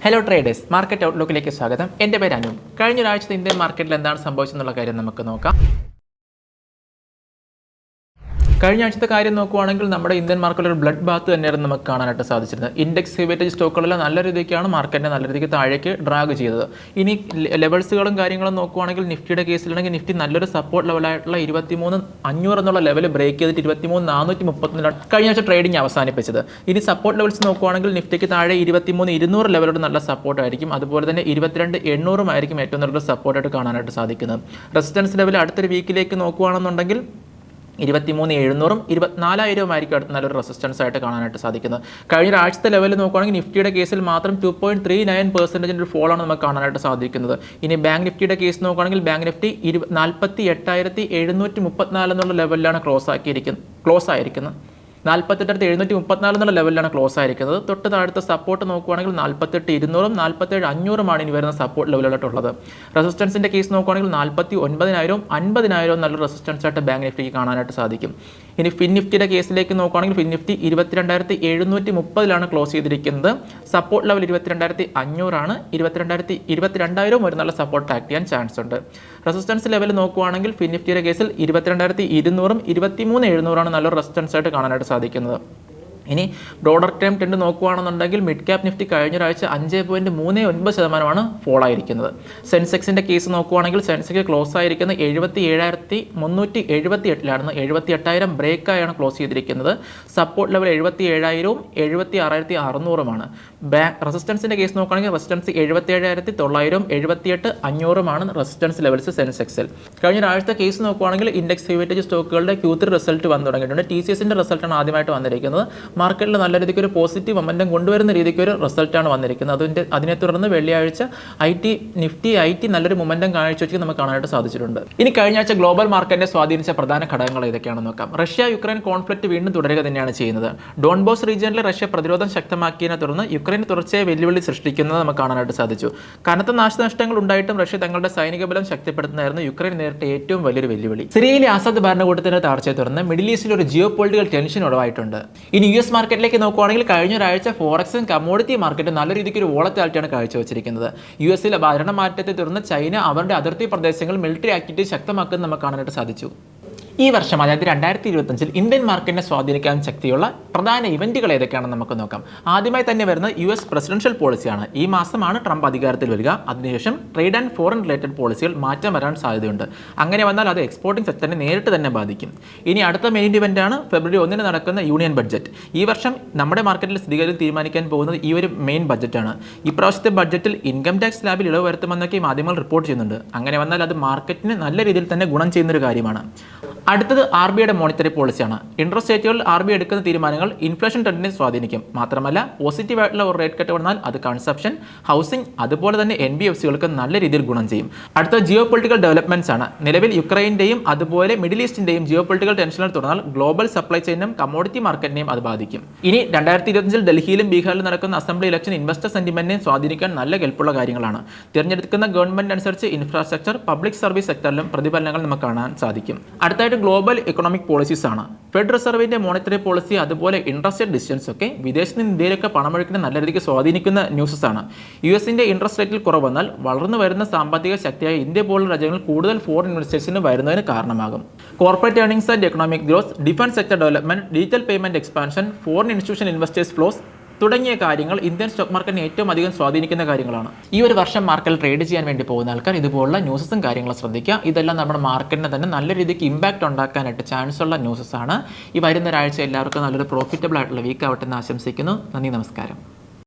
Hello traders, market ഔട്ട്ലുക്കിലേക്ക് സ്വാഗതം. എൻ്റെ പേര് അനു. കഴിഞ്ഞ ഒരാഴ്ചത്തെ ഇന്ത്യൻ മാർക്കറ്റിൽ എന്താണ് സംഭവിച്ചെന്നുള്ള കാര്യം നമുക്ക് നോക്കാം. കഴിഞ്ഞ ആഴ്ചത്തെ കാര്യം നോക്കുവാണെങ്കിൽ നമ്മുടെ ഇന്ത്യൻ മാർക്കറ്റിൽ ഒരു ബ്ലഡ് ബാത്ത് തന്നെയായിരുന്നു നമുക്ക് കാണാനായിട്ട് സാധിച്ചിരുന്നത്. ഇൻഡെക്സ് ഹെവിവേറ്റേജ് സ്റ്റോക്കുകളെല്ലാം നല്ല രീതിക്കാണ് മാർക്കറ്റിനെ നല്ല രീതിക്ക് താഴേക്ക് ഡ്രാഗ് ചെയ്തത്. ഇനി ലെവൽസുകളും കാര്യങ്ങളും നോക്കുവാണെങ്കിൽ നിഫ്റ്റിയുടെ കേസിലാണെങ്കിൽ നിഫ്റ്റി നല്ലൊരു സപ്പോർട്ട് ലെവലായിട്ടുള്ള 23,500 എന്നുള്ള ലെവൽ ബ്രേക്ക് ചെയ്തിട്ട് 23,432 കഴിഞ്ഞ ആഴ്ച ട്രേഡിംഗ് അവസാനിപ്പിച്ചത്. ഇനി സപ്പോർട്ട് ലെവൽസ് നോക്കുവാണെങ്കിൽ നിഫ്റ്റിക്ക് താഴെ 23,200 ലെവലോട് നല്ല സപ്പോർട്ടായിരിക്കും. അതുപോലെ തന്നെ 22,800 ആയിരിക്കും ഏറ്റവും നല്ലൊരു സപ്പോർട്ടായിട്ട് കാണാനായിട്ട് സാധിക്കുന്നത്. റെസിസ്റ്റൻസ് ലെവൽ അടുത്തൊരു വീക്കിലേക്ക് നോക്കുകയാണെന്നുണ്ടെങ്കിൽ 23,700 24,000 ആയിരിക്കും അടുത്ത നല്ലൊരു റെസിസ്റ്റൻസ് ആയിട്ട് കാണാനായിട്ട് സാധിക്കുന്നത്. കഴിഞ്ഞ ആഴ്ചത്തെ ലെവലിൽ നോക്കുകയാണെങ്കിൽ നിഫ്റ്റിയുടെ കേസിൽ മാത്രം 2.39% ഒരു ഫോളാണ് നമുക്ക് കാണാനായിട്ട് സാധിക്കുന്നത്. ഇനി ബാങ്ക് നിഫ്റ്റിയുടെ കേസ് നോക്കുകയാണെങ്കിൽ ബാങ്ക് നിഫ്റ്റി 48,734 എന്നുള്ള ലെവലിലാണ് ക്ലോസ് ആയിരിക്കുന്നത്. 48,734 എന്നുള്ള ലെവലിലാണ് ക്ലോസ് ആയിരിക്കുന്നത്. തൊട്ട് താഴത്തെ സപ്പോർട്ട് നോക്കുകയാണെങ്കിൽ 48,200 47,500 ഇനി വരുന്ന സപ്പോർട്ട് ലെവലായിട്ടുള്ളത്. റെസിസ്റ്റൻസിൻ്റെ കേസ് നോക്കുകയാണെങ്കിൽ 49,000 50,000 നല്ല റെസിസ്റ്റൻസ് ആയിട്ട് ബാങ്ക് നിഫ്റ്റിക്ക് കാണാനായിട്ട് സാധിക്കും. ഇനി ഫിൻ നിഫ്റ്റിയുടെ കേസിലേക്ക് നോക്കുകയാണെങ്കിൽ ഫിൻ നിഫ്റ്റി 22,730 ക്ലോസ് ചെയ്തിരിക്കുന്നത്. സപ്പോർട്ട് ലെവൽ 22,500 22,000 ഒരു നല്ല സപ്പോർട്ട് ആക്ട് ചെയ്യാൻ ചാൻസ് ഉണ്ട്. റെസിസ്റ്റൻസ് ലെവൽ നോക്കുകയാണെങ്കിൽ ഫിൻ നിഫ്റ്റിയുടെ കേസിൽ 22,200 23,700 നല്ലൊരു റെസിസ്റ്റൻസ് ആയിട്ട് കാണാനായിട്ട് സാധിക്കുന്നത്. ഇനി ബ്രോഡർ ടേം ട്രെൻഡ് നോക്കുകയാണെന്നുണ്ടെങ്കിൽ മിഡ് ക്യാപ് നിഫ്റ്റി കഴിഞ്ഞ ഒരാഴ്ച 5.39% ഫോൾ ആയിരിക്കുന്നത്. സെൻസെക്സിൻ്റെ കേസ് നോക്കുകയാണെങ്കിൽ സെൻസെക്സ് ക്ലോസ് ആയിരിക്കുന്നത് 77,378 78,000 ബ്രേക്കായാണ് ക്ലോസ് ചെയ്തിരിക്കുന്നത്. സപ്പോർട്ട് ലെവൽ 77,000 76,600 റെസിസ്റ്റൻസിൻ്റെ കേസ് നോക്കുകയാണെങ്കിൽ റെസിസ്റ്റൻസ് 77,900 78,500 റെസിസ്റ്റൻസ് ലെവൽസ് സെൻസെക്സിൽ. കഴിഞ്ഞ ഒരാഴ്ചത്തെ കേസ് നോക്കുകയാണെങ്കിൽ ഇൻഡെക്സ് ഹെവിവേറ്റേജ് സ്റ്റോക്കുകളുടെ Q3 റിസൾട്ട് വന്നു തുടങ്ങിയിട്ടുണ്ട്. TCSൻ്റെ റിസൾട്ടാണ് ആദ്യമായിട്ട് വന്നിരിക്കുന്നത്. മാർക്കറ്റിൽ നല്ല രീതിക്ക് ഒരു പോസിറ്റീവ് മൊമെൻറ്റം കൊണ്ടുവരുന്ന രീതിക്ക് ഒരു റിസൾട്ടാണ് വന്നിരിക്കുന്നത്. അതിനെ തുടർന്ന് വെള്ളിയാഴ്ച നിഫ്റ്റി നല്ലൊരു മൊമെൻറ്റം കാഴ്ചവെച്ച് നമുക്ക് കാണാനായിട്ട് സാധിച്ചിട്ടുണ്ട്. ഇനി കഴിഞ്ഞ ആഴ്ച ഗ്ലോബൽ മാർക്കറ്റിനെ സ്വാധീനിച്ച പ്രധാന ഘടകങ്ങൾ ഏതൊക്കെയാണെന്ന് നോക്കാം. റഷ്യ യുക്രൈൻ കോൺഫ്ലിക്റ്റ് വീണ്ടും തുടരുക തന്നെയാണ് ചെയ്യുന്നത്. ഡോൺബോസ് റീജിയനിൽ റഷ്യ പ്രതിരോധം ശക്തമാക്കിയതിനെ തുടർന്ന് യുക്രൈൻ തുടർച്ചയായ വെല്ലുവിളി സൃഷ്ടിക്കുന്നത് നമുക്ക് കാണാനായിട്ട് സാധിച്ചു. കനത്ത നാശനഷ്ടങ്ങൾ ഉണ്ടായിട്ടും റഷ്യ തങ്ങളുടെ സൈനിക ബലം ശക്തിപ്പെടുത്തുന്നതായിരുന്നു യുക്രൈൻ നേരിട്ട ഏറ്റവും വലിയൊരു വെല്ലുവിളി. സിറിയയിലെ അസദ് ഭരണകൂടത്തിന്റെ താഴ്ചയെ തുടർന്ന് മിഡിൽ ഈസ്റ്റിൽ ഒരു ജിയോ പൊളിറ്റിക്കൽ ടെൻഷൻ ഉടവായിട്ടുണ്ട്. ഇനി US മാർക്കറ്റിലേക്ക് നോക്കുകയാണെങ്കിൽ കഴിഞ്ഞ ഒരാഴ്ച ഫോറക്സും കമ്മോഡിറ്റി മാർക്കറ്റും നല്ല രീതിക്ക് ഒരു വോളറ്റാലിറ്റിയാണ് കാഴ്ചവെച്ചിരിക്കുന്നത്. US ഭരണമാറ്റത്തെ തുടർന്ന് ചൈന അവരുടെ അതിർത്തി പ്രദേശങ്ങളിൽ മിലിറ്ററി ആക്ടിവിറ്റി ശക്തമാക്കുന്നത് നമുക്ക് കാണാനായിട്ട് സാധിച്ചു. ഈ വർഷം അതായത് 2025 ഇന്ത്യൻ മാർക്കറ്റിനെ സ്വാധീനിക്കാൻ ശക്തിയുള്ള പ്രധാന ഇവന്റുകൾ ഏതൊക്കെയാണെന്ന് നമുക്ക് നോക്കാം. ആദ്യമായി തന്നെ വരുന്നത് US പ്രസിഡൻഷ്യൽ പോളിസിയാണ്. ഈ മാസമാണ് ട്രംപ് അധികാരത്തിൽ വരിക. അതിനുശേഷം ട്രേഡ് ആൻഡ് ഫോറിൻ റിലേറ്റഡ് പോളിസികൾ മാറ്റം വരാൻ സാധ്യതയുണ്ട്. അങ്ങനെ വന്നാൽ അത് എക്സ്പോർട്ടിംഗ് സെക്ടറിനെ നേരിട്ട് തന്നെ ബാധിക്കും. ഇനി അടുത്ത മെയിൻ ഇവന്റാണ് ഫെബ്രുവരി 1 നടക്കുന്ന യൂണിയൻ ബഡ്ജറ്റ്. ഈ വർഷം നമ്മുടെ മാർക്കറ്റിൽ സ്ഥിതിഗതികൾ തീരുമാനിക്കാൻ പോകുന്നത് ഈ ഒരു മെയിൻ ബഡ്ജറ്റാണ്. ഈ പ്രാവശ്യത്തെ ബഡ്ജറ്റിൽ ഇൻകം ടാക്സ് സ്ലാബിൽ ഇളവ് വരുത്തുമെന്നൊക്കെ മാധ്യമങ്ങൾ റിപ്പോർട്ട് ചെയ്യുന്നുണ്ട്. അങ്ങനെ വന്നാൽ അത് മാർക്കറ്റിന് നല്ല രീതിയിൽ തന്നെ ഗുണം ചെയ്യുന്നൊരു കാര്യമാണ്. അടുത്തത് RBIയുടെ മോണിറ്ററി പോളിസിയാണ്. ഇൻട്രസ്റ്റ് റേറ്റുകളിൽ RBI എടുക്കുന്ന തീരുമാനങ്ങൾ ഇൻഫ്ലേഷൻ ട്രെൻഡിനെ സ്വാധീനിക്കും. മാത്രമല്ല പോസിറ്റീവായിട്ടുള്ള ഒരു റേറ്റ് കട്ട് വന്നാൽ അത് കൺസപ്ഷൻ, ഹൗസിംഗ് അതുപോലെ തന്നെ NBFCകൾക്ക് നല്ല രീതിയിൽ ഗുണം ചെയ്യും. അടുത്ത ജിയോ പൊളിറ്റിക്കൽ ഡെവലപ്മെന്റ്സ് ആണ്. നിലവിൽ യുക്രൈൻ്റെയും അതുപോലെ മിഡിൽ ഈസ്റ്റിൻ്റെയും ജിയോ പൊളിറ്റിക്കൽ ടെൻഷനിൽ തുടർന്നാൽ ഗ്ലോബൽ സപ്ലൈ ചെയിനും കമ്മോഡിറ്റി മാർക്കറ്റിനെയും അത് ബാധിക്കും. ഇനി 2025 ഡൽഹിയിലും ബീഹാറിലും നടക്കുന്ന അസംബ്ലി ഇലക്ഷൻ ഇൻവെസ്റ്റർ സെന്റിമെന്റിനെ സ്വാധീനിക്കാൻ നല്ല കെൽപ്പുള്ള കാര്യങ്ങളാണ്. തിരഞ്ഞെടുക്കുന്ന ഗവൺമെന്റ് അനുസരിച്ച് ഇൻഫ്രാസ്ട്രക്ചർ, പബ്ലിക് സർവീസ് സെക്ടറിലും പ്രതിഫലനങ്ങൾ നമുക്ക് കാണാൻ സാധിക്കും. അടുത്തായിട്ട് ഗ്ലോബൽ എക്കണോമിക് പോളിസീസ് ആണ്. ഫെഡ് റിസർവിന്റെ മോണിറ്ററി പോളിസി അതുപോലെ ഇൻട്രസ്റ്റ് റേറ്റ് ഡിസിഷൻസ് ഒക്കെ വിദേശത്ത് നിന്ന് ഇന്ത്യയിലൊക്കെ പണമൊഴുക്കിനെ നല്ല രീതിക്ക് സ്വാധീനിക്കുന്ന ന്യൂസസ് ആണ്. US ഇൻട്രസ്റ്റ് റേറ്റിൽ കുറവ് വന്നാൽ വളർന്നു വരുന്ന സാമ്പത്തിക ശക്തിയായ ഇന്ത്യ പോലുള്ള രാജ്യങ്ങൾ കൂടുതൽ ഫോറിൻ ഇൻവെസ്റ്റേഴ്സിന് വരുന്നതിന് കാരണമാകും. Corporate earnings and economic growth, defence sector development, digital payment expansion, foreign institution investors flows തുടങ്ങിയ കാര്യങ്ങൾ ഇന്ത്യൻ സ്റ്റോക്ക് മാർക്കറ്റിനെ ഏറ്റവും അധികം സ്വാധീനിക്കുന്ന കാര്യങ്ങളാണ്. ഈ ഒരു വർഷം മാർക്കറ്റിൽ ട്രേഡ് ചെയ്യാൻ വേണ്ടി പോകുന്ന ആൾക്കാർ ഇതുപോലുള്ള ന്യൂസസും കാര്യങ്ങളും ശ്രദ്ധിക്കുക. ഇതെല്ലാം നമ്മുടെ മാർക്കറ്റിനെ തന്നെ നല്ല രീതിക്ക് ഇമ്പാക്റ്റ് ഉണ്ടാക്കാനായിട്ട് ചാൻസ് ഉള്ള ന്യൂസസ് ആണ്. ഈ വരുന്ന ഒരാഴ്ച എല്ലാവർക്കും നല്ലൊരു പ്രോഫിറ്റബിൾ ആയിട്ടുള്ള വീക്ക് ആവട്ടെ എന്ന് ആശംസിക്കുന്നു. നന്ദി, നമസ്കാരം.